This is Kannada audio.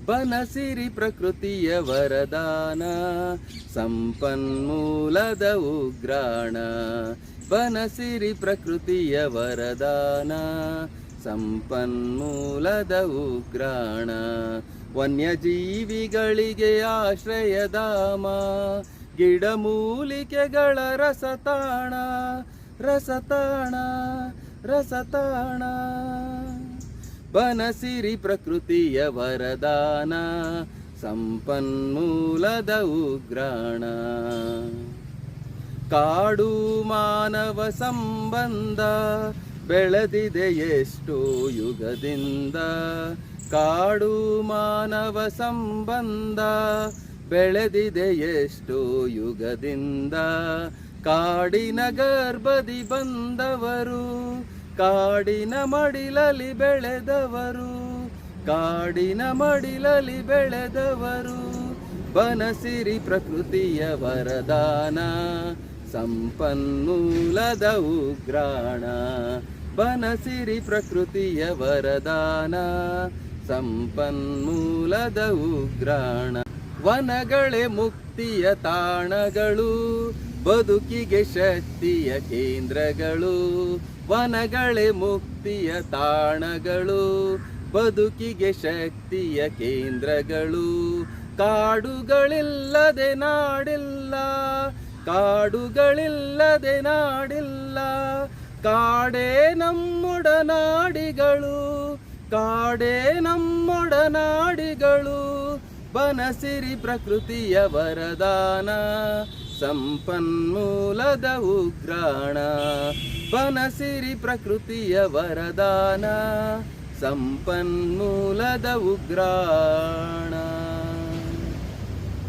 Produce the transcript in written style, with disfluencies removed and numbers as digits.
ಬನಸಿರಿ ಪ್ರಕೃತಿಯ ವರದಾನ, ಸಂಪನ್ಮೂಲದ ಉಗ್ರಾಣ. ಬನಸಿರಿ ಪ್ರಕೃತಿಯ ವರದಾನ, ಸಂಪನ್ಮೂಲದ ಉಗ್ರಾಣ. ವನ್ಯಜೀವಿಗಳಿಗೆ ಆಶ್ರಯಧಾಮ, ಗಿಡಮೂಲಿಕೆಗಳ ರಸತಾಣ, ರಸತಾಣ, ರಸತಾಣ. ಬನಸಿರಿ ಪ್ರಕೃತಿಯ ವರದಾನ, ಸಂಪನ್ಮೂಲದ ಉಗ್ರಾಣ. ಕಾಡು ಮಾನವ ಸಂಬಂಧ ಬೆಳೆದಿದೆ ಎಷ್ಟೋ ಯುಗದಿಂದ. ಕಾಡು ಮಾನವ ಸಂಬಂಧ ಬೆಳೆದಿದೆ ಎಷ್ಟೋ ಯುಗದಿಂದ. ಕಾಡಿನ ಗರ್ಭದಿ ಬಂದವರು, ಕಾಡಿನ ಮಡಿಲಲ್ಲಿ ಬೆಳೆದವರು, ಕಾಡಿನ ಮಡಿಲಲ್ಲಿ ಬೆಳೆದವರು. ಬನಸಿರಿ ಪ್ರಕೃತಿಯ ವರದಾನ, ಸಂಪನ್ಮೂಲದ ಉಗ್ರಾಣ. ಬನಸಿರಿ ಪ್ರಕೃತಿಯ ವರದಾನ, ಸಂಪನ್ಮೂಲದ ಉಗ್ರಾಣ. ವನಗಳೇ ಮುಕ್ತಿಯ ತಾಣಗಳು, ಬದುಕಿಗೆ ಶಕ್ತಿಯ ಕೇಂದ್ರಗಳು. ವನಗಳೇ ಮುಕ್ತಿಯ ತಾಣಗಳು, ಬದುಕಿಗೆ ಶಕ್ತಿಯ ಕೇಂದ್ರಗಳು. ಕಾಡುಗಳಿಲ್ಲದೆ ನಾಡಿಲ್ಲ, ಕಾಡುಗಳಿಲ್ಲದೆ ನಾಡಿಲ್ಲ. ಕಾಡೇ ನಮ್ಮೊಡನಾಡಿಗಳು, ಕಾಡೇ ನಮ್ಮೊಡನಾಡಿಗಳು. ಬನಸಿರಿ ಪ್ರಕೃತಿಯ ವರದಾನ, ಸಂಪನ್ಮೂಲದ ಉಗ್ರಾಣ. ಬನಸಿರಿ ಪ್ರಕೃತಿಯ ವರದಾನ, ಸಂಪನ್ಮೂಲದ ಉಗ್ರಾಣ.